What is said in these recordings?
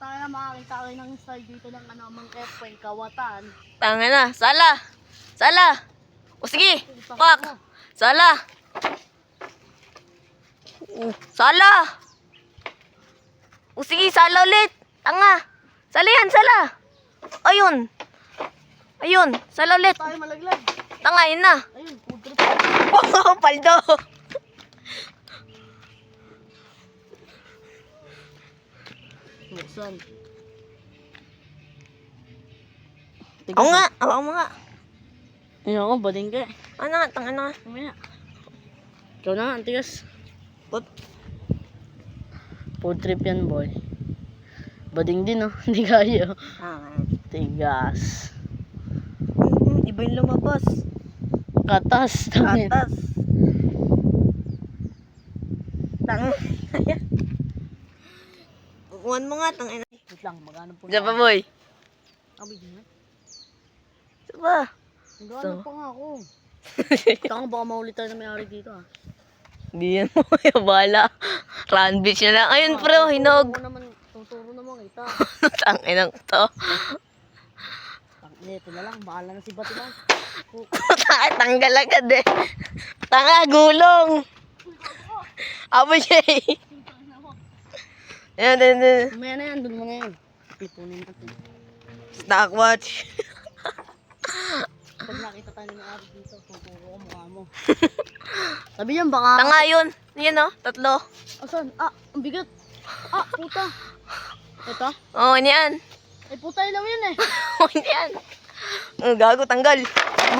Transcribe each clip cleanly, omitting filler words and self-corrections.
tayo makakita kayo ng style dito ng ano, Mang F.Y. Kawatan. Tanga na. Sala. Sala. O sige. Pak. Sala. Sala. O sige, sala ulit. Tanga. Sala yan, sala. Ayun. Ayun, sala ulit. Tayo malaglag. Tanga, yun na. Ayun, food trip. Oh, paldo. Buksan. Oo nga, ako mo nga. Ayun ako, bading ka. Ano nga, tanga na. Mamaya. Ikaw na nga, antigas. Food trip yan, boy. Bading din, oh. Hindi kaya. Tigas. Iba yung lumabas. Katas. Tangin. Atas. Tanga. Ukuhan mo nga, tanga na. Wait lang, magano po Diyan pa, boy. Abi, di na. Diyan pa. Magano pa nga ako. Taka baka maulit tayo na may-ari dito, ah. Hindi yan mo, bala. Run beach na lang. Ayun, bro, hinog. Tuturo naman kita. Tangin ang to. Ito na lang, bahala na si Batilang. Tanggal agad eh. Tanga, gulong. Abo siya eh. Yan, yan, yan. Mamaya na yan, dun mo na yan. Ipunin natin. Stock watch. Pag nakita tayo ng ari dito, tuturo ko mukha mo. Sabi yan, baka... Tanga yun. Yan o, tatlo. Asan? Ah, ang bigat. Ah, puta. Ito? Oo, yan. Ay, puta ilaw yan eh. Oo, yan. Gago, tanggal.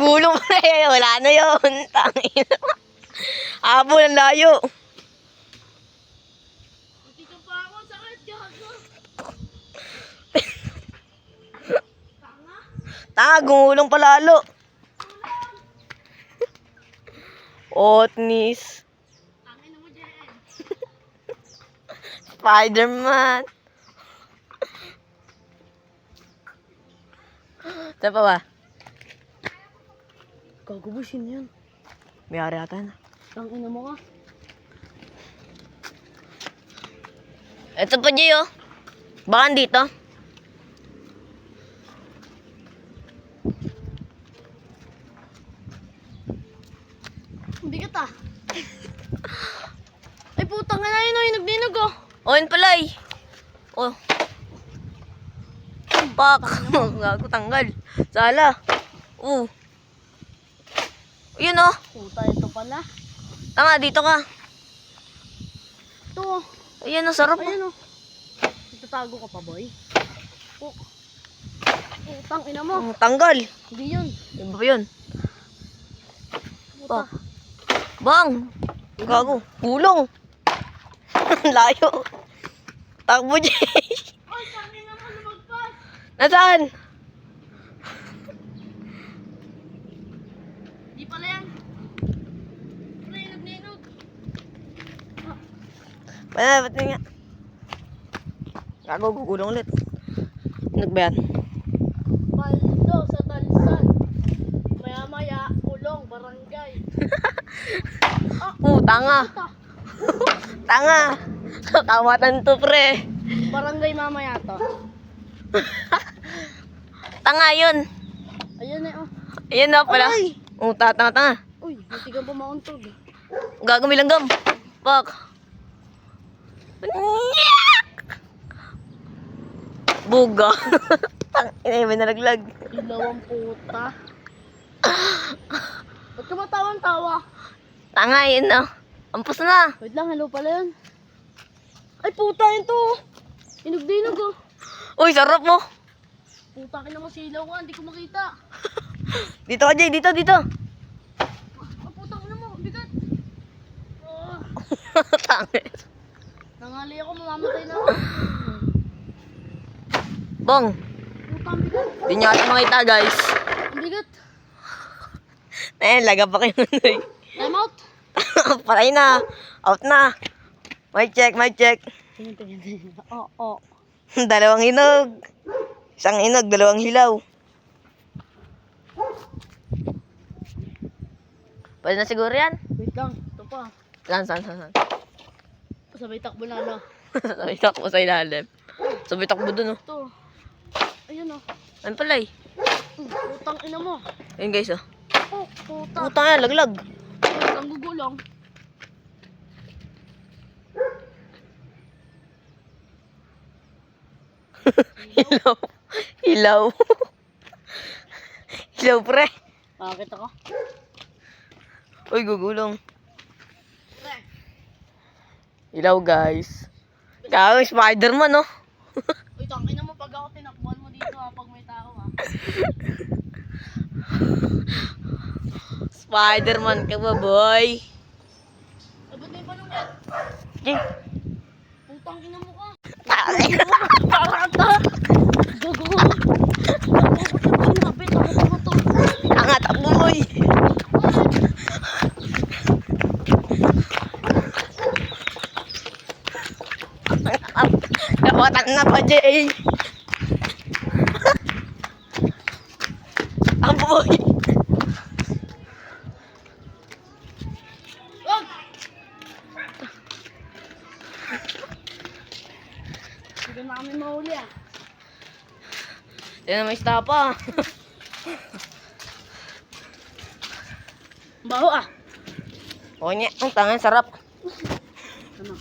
Gulong na eh. Wala na yun. Tangin. Abo ng layo. Tika pa ako, sakit, gago. Tanga, gulong palalo. Otnis. Tangin mo dyan. Spider-Man. Saan pa ba? Gagubusin yan. May ari ata na. Tangin mo ka. Ito pa, Jay, oh. Baka dito. Ang bigat ah. Ay, putang nga na yun, oh, hinog-dinog oh. Oh, yun pala eh. Oh. Pak. Gago, tanggal. Sala. Yun, oh. Puta, ito pala. Tanga, dito ka. Ito oh. Ayan, oh, sarap. Ayan oh. Itatago ka pa, boy. Oh. Putang ina mo. Tanggal. Hindi yun. Ano ba yun? Puta. Oh. Bang! Gago. Gulong. Layo. Takbo, Jay. Ay, tangin naman lumagpas. Nasaan? Di pala yan. Pre, hinog-dinog. Ba't nga? Gago, gugulong ulit. Ano ba yan? Paldo sa Talsan. Maya-maya, ulong, barangay. Tanga. Puta. Tanga. Kamatan to, pre. Barangay mamaya to. Tanga yun. Ayun eh oh. Ayan na pala. Aray! Tanga. Uy, hindi ka pa mauntog. Gago, may langgam. Pak. Buga. Tangina, may nalaglag. Ilaw ang puta. Ba't ka matawan-tawa? Tanga, yun na. Ampus na. Wait lang, hello pala yun. Ay puta, ito oh. Hinog-dinog oh. Uy, sarap mo. Puta ka naman silaw ka, hindi ko makita. Dito ka, Jay. Dito. Ah, puta ka naman, bigat. Oh, Tanga. nangali ako, mamamatay na ako. Bong. Puta, ang bigat. Hindi nyo ata makita, guys. Ang bigat. Laga pa kayo. Time out. Patay na. Out na. Mic check. Tingin. Oo. Dalawang hinog. Isang hinog, dalawang hilaw. Pwede na siguro yan. Wait lang, ito pa. Saan? Sabay takbo na, no? Sabay takbo sa ilalim. Sabay takbo dun, oh. Ito. Ayun oh. Ano pala eh? Putang ina mo. Ayun guys, oh. Oh, puta. Putang yan, laglag. Ang gugulong. Hilaw. Hilaw. Hilaw, pre. Bakit ako? Uy, gugulong. Pre. Hilaw, guys. Gago, Spider-Man, oh. Uy, tangin mo pag ako tinakbuhan mo dito ha, pag may tao ha. Spider-Man ka ba, boy? Abot na yung balong yan. Jay. Putang ina mo ka. Tangin. Parata. Gago. Sinabit ako to. Angat ang boy. Kapatan na pa, Jay. Ang boy. Wag! Hindi na kami mahuli ah. Yan na may stapa. Baho ah. O niya, ang tangan sarap. Ano?